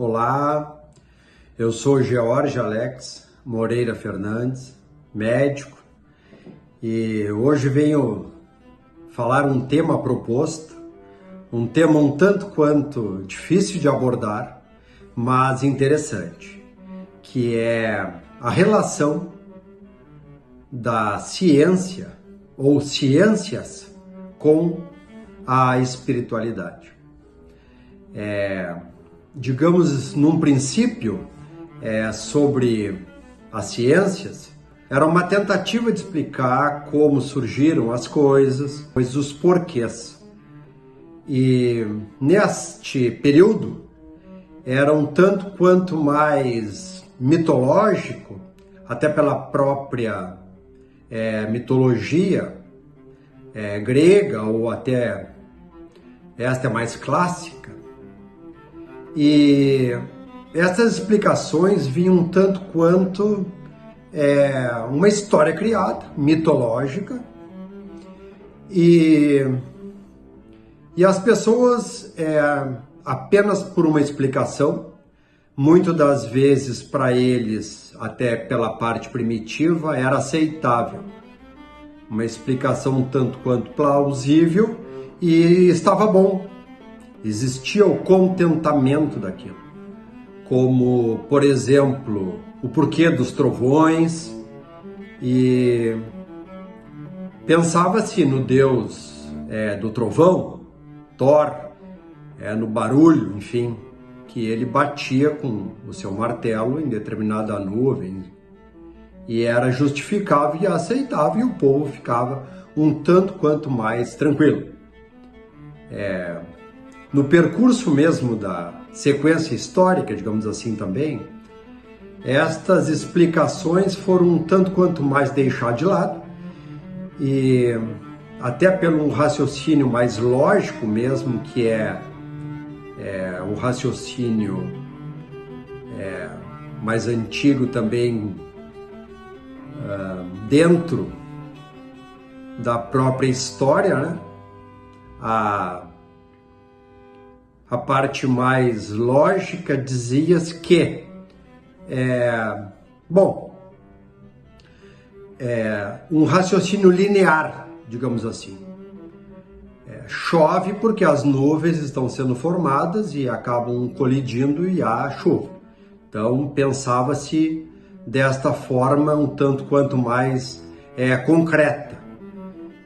Olá, eu sou George Alex Moreira Fernandes, médico, e hoje venho falar um tema proposto, um tema um tanto quanto difícil de abordar, mas interessante, que é a relação da ciência ou ciências com a espiritualidade. Digamos, num princípio, sobre as ciências, era uma tentativa de explicar como surgiram as coisas, os porquês. E neste período, era um tanto quanto mais mitológico, até pela própria mitologia grega, ou até esta é mais clássica. E essas explicações vinham um tanto quanto uma história criada, mitológica, e as pessoas, apenas por uma explicação, muitas das vezes para eles, até pela parte primitiva, era aceitável. Uma explicação um tanto quanto plausível e estava bom. Existia o contentamento daquilo, como, por exemplo, o porquê dos trovões, e pensava-se no Deus do trovão, Thor, no barulho, enfim, que ele batia com o seu martelo em determinada nuvem, e era justificável e aceitável, e o povo ficava um tanto quanto mais tranquilo. No percurso mesmo da sequência histórica, digamos assim também, estas explicações foram um tanto quanto mais deixadas de lado, e até pelo raciocínio mais lógico mesmo, que é o raciocínio mais antigo também, dentro da própria história, né? A parte mais lógica dizia que, um raciocínio linear, digamos assim. Chove porque as nuvens estão sendo formadas e acabam colidindo e há chuva. Então pensava-se desta forma um tanto quanto mais concreta.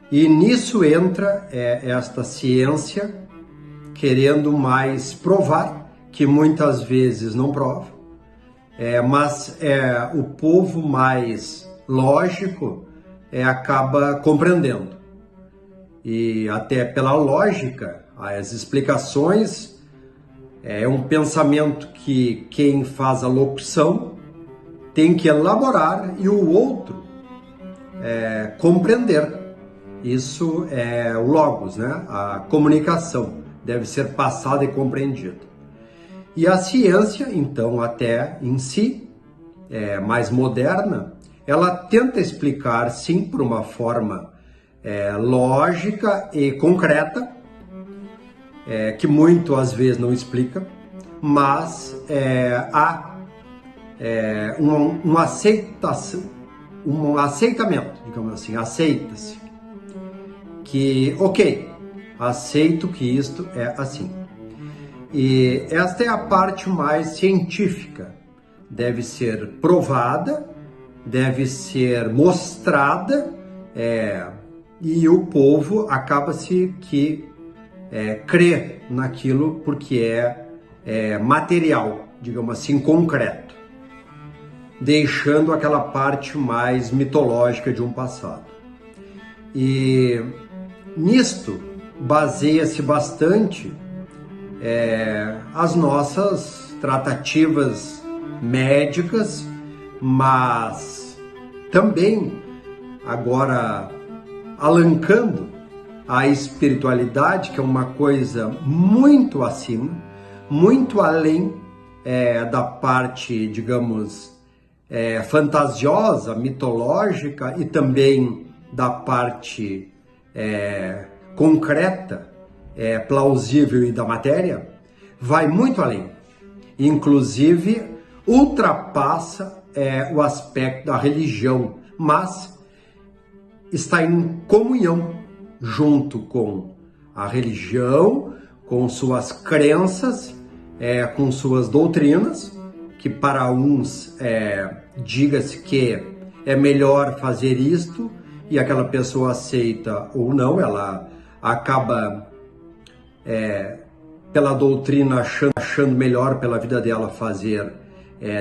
E nisso entra esta ciência, querendo mais provar, que muitas vezes não prova, mas o povo mais lógico acaba compreendendo. E até pela lógica, as explicações, é um pensamento que quem faz a locução tem que elaborar e o outro compreender. Isso é o logos, né? A comunicação deve ser passada e compreendida. E a ciência, então, até em si, mais moderna, ela tenta explicar, sim, por uma forma lógica e concreta, que muito às vezes não explica, mas há uma aceitação, um aceitamento, digamos assim, aceita-se que, ok, aceito que isto é assim. E esta é a parte mais científica. Deve ser provada, deve ser mostrada, e o povo acaba-se que crê naquilo porque é material, digamos assim, concreto, deixando aquela parte mais mitológica de um passado. E nisto baseia-se bastante as nossas tratativas médicas, mas também agora alancando a espiritualidade, que é uma coisa muito acima, muito além da parte, digamos, fantasiosa, mitológica, e também da parte concreta, plausível e da matéria, vai muito além. inclusive ultrapassa o aspecto da religião, mas está em comunhão junto com a religião, com suas crenças, com suas doutrinas, que para uns diga-se que é melhor fazer isto e aquela pessoa aceita ou não, ela acaba pela doutrina achando melhor pela vida dela fazer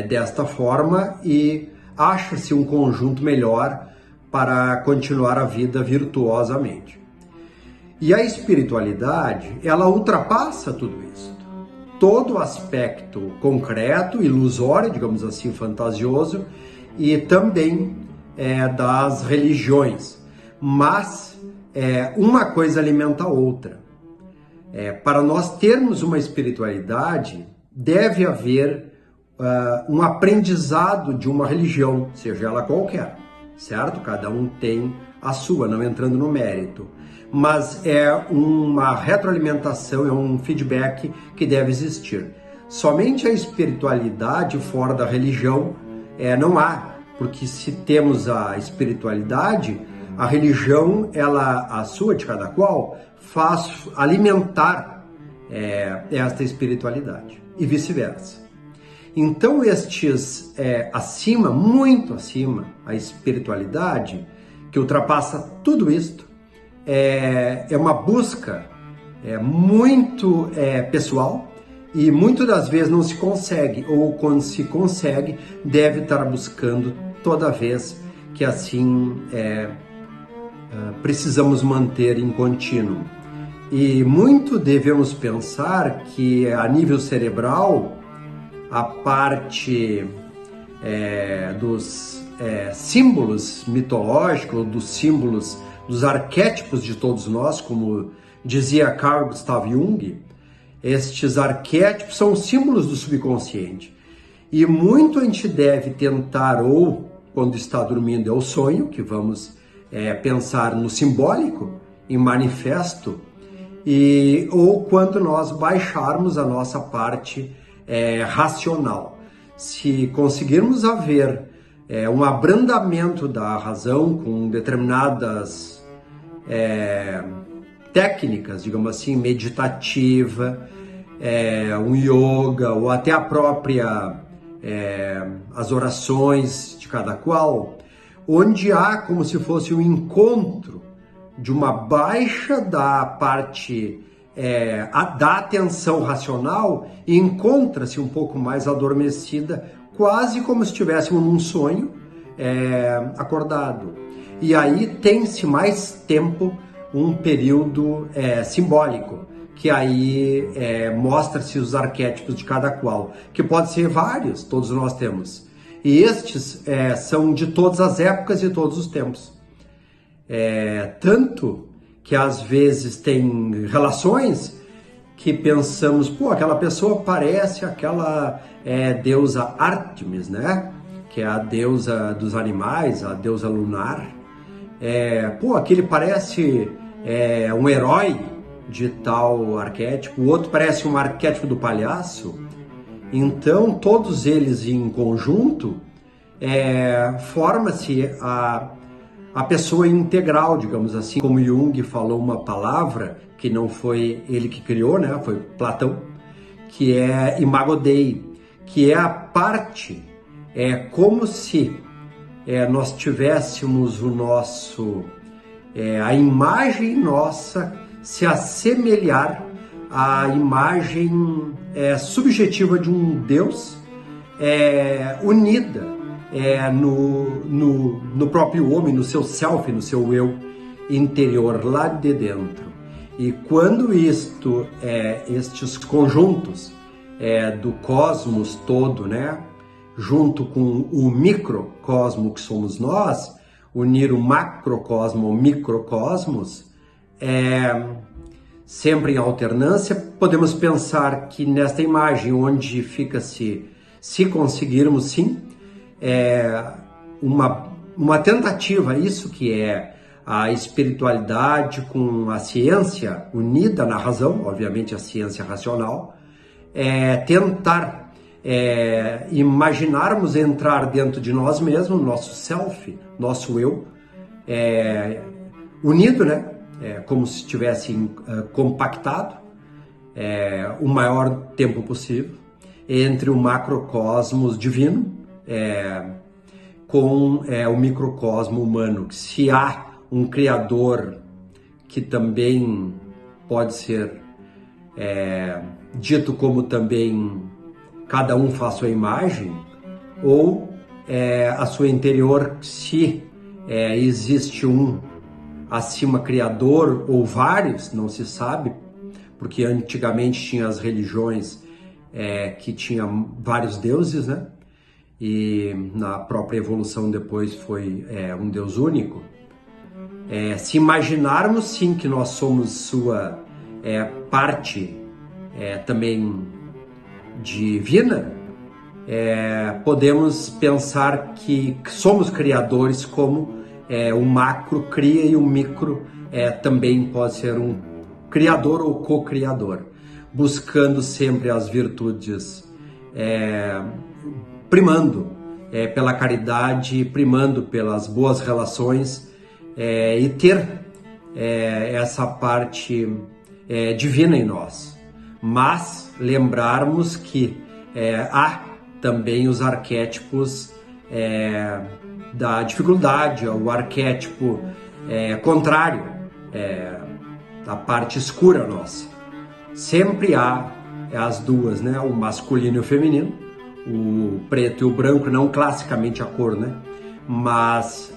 desta forma e acha-se um conjunto melhor para continuar a vida virtuosamente. E a espiritualidade, ela ultrapassa tudo isso. Todo o aspecto concreto, ilusório, digamos assim, fantasioso, e também das religiões. Mas uma coisa alimenta a outra. Para nós termos uma espiritualidade, deve haver um aprendizado de uma religião, seja ela qualquer, certo? Cada um tem a sua, não entrando no mérito. Mas é uma retroalimentação, é um feedback que deve existir. Somente a espiritualidade fora da religião não há, porque se temos a espiritualidade, a religião, a sua de cada qual, faz alimentar esta espiritualidade e vice-versa. Então estes acima, muito acima, a espiritualidade, que ultrapassa tudo isto, é uma busca muito pessoal e muitas das vezes não se consegue, ou quando se consegue, deve estar buscando toda vez que assim precisamos manter em contínuo. E muito devemos pensar que a nível cerebral, a parte dos símbolos mitológicos, dos símbolos, dos arquétipos de todos nós, como dizia Carl Gustav Jung, estes arquétipos são símbolos do subconsciente. E muito a gente deve tentar, ou quando está dormindo é o sonho, que vamos pensar no simbólico, em manifesto, ou quando nós baixarmos a nossa parte racional. Se conseguirmos haver um abrandamento da razão com determinadas técnicas, digamos assim, meditativa, um yoga, ou até a própria, as orações de cada qual, onde há como se fosse um encontro de uma baixa da parte da atenção racional e encontra-se um pouco mais adormecida, quase como se estivéssemos num sonho acordado. E aí tem-se mais tempo, um período simbólico, que aí mostra-se os arquétipos de cada qual, que pode ser vários, todos nós temos. E estes são de todas as épocas e todos os tempos. Tanto que às vezes tem relações que pensamos, pô, aquela pessoa parece aquela deusa Ártemis, né? Que é a deusa dos animais, a deusa lunar. Pô, aquele parece um herói de tal arquétipo, o outro parece um arquétipo do palhaço. Então, todos eles em conjunto, forma-se a pessoa integral, digamos assim. Como Jung falou uma palavra, que não foi ele que criou, né? Foi Platão, que é imago Dei, que é a parte, como se nós tivéssemos o nosso, a imagem nossa se assemelhar à imagem subjetiva de um Deus unida no próprio homem, no seu self, no seu eu interior, lá de dentro. E quando estes conjuntos do cosmos todo, né, junto com o microcosmo que somos nós, unir o macrocosmo ao microcosmos, sempre em alternância, podemos pensar que nesta imagem onde fica-se, se conseguirmos sim, uma tentativa, isso que é a espiritualidade com a ciência unida na razão, obviamente a ciência racional, tentar imaginarmos entrar dentro de nós mesmos, nosso self, nosso eu, unido, né? Como se estivesse compactado o maior tempo possível entre o macrocosmos divino com o microcosmo humano. Se há um Criador que também pode ser dito como também cada um faz sua imagem, ou a sua interior, se existe um acima Criador ou vários, não se sabe, porque antigamente tinha as religiões que tinham vários deuses, né? E na própria evolução depois foi um Deus único. Se imaginarmos sim que nós somos sua parte também divina, podemos pensar que somos criadores, como o macro cria e o micro também pode ser um criador ou co-criador, buscando sempre as virtudes, primando pela caridade, primando pelas boas relações, e ter essa parte divina em nós. Mas lembrarmos que há também os arquétipos da dificuldade, o arquétipo contrário, da parte escura nossa. Sempre há as duas, né? O masculino e o feminino, o preto e o branco, não classicamente a cor, né? Mas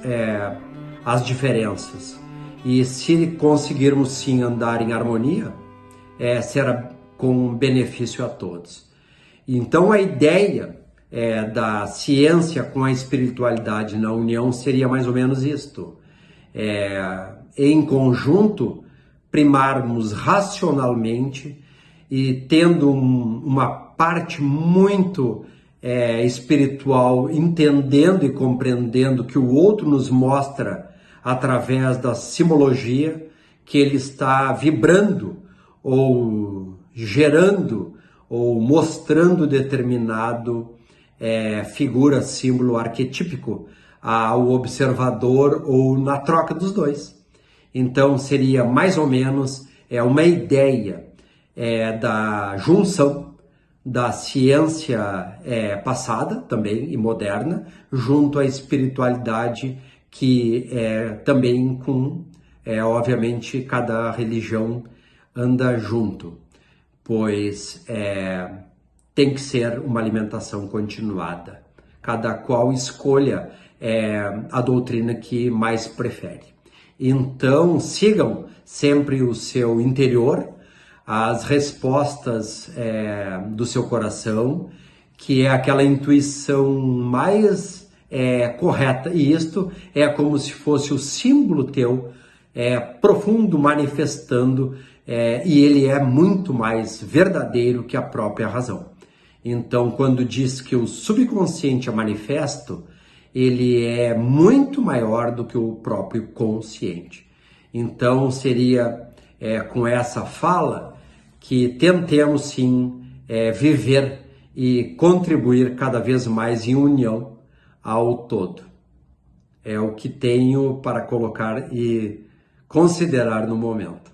as diferenças. E se conseguirmos sim andar em harmonia, será com benefício a todos. Então a ideia da ciência com a espiritualidade na união seria mais ou menos isto. Em conjunto, primarmos racionalmente e tendo uma parte muito espiritual, entendendo e compreendendo que o outro nos mostra através da simbologia, que ele está vibrando ou gerando ou mostrando determinado figura, símbolo arquetípico ao observador ou na troca dos dois. Então seria mais ou menos uma ideia da junção da ciência passada também e moderna junto à espiritualidade, que também com obviamente cada religião anda junto, pois tem que ser uma alimentação continuada. Cada qual escolha a doutrina que mais prefere. Então, sigam sempre o seu interior, as respostas do seu coração, que é aquela intuição mais correta. E isto é como se fosse o símbolo teu profundo, manifestando, e ele é muito mais verdadeiro que a própria razão. Então, quando diz que o subconsciente é manifesto, ele é muito maior do que o próprio consciente. Então, seria com essa fala que tentemos sim viver e contribuir cada vez mais em união ao todo. É o que tenho para colocar e considerar no momento.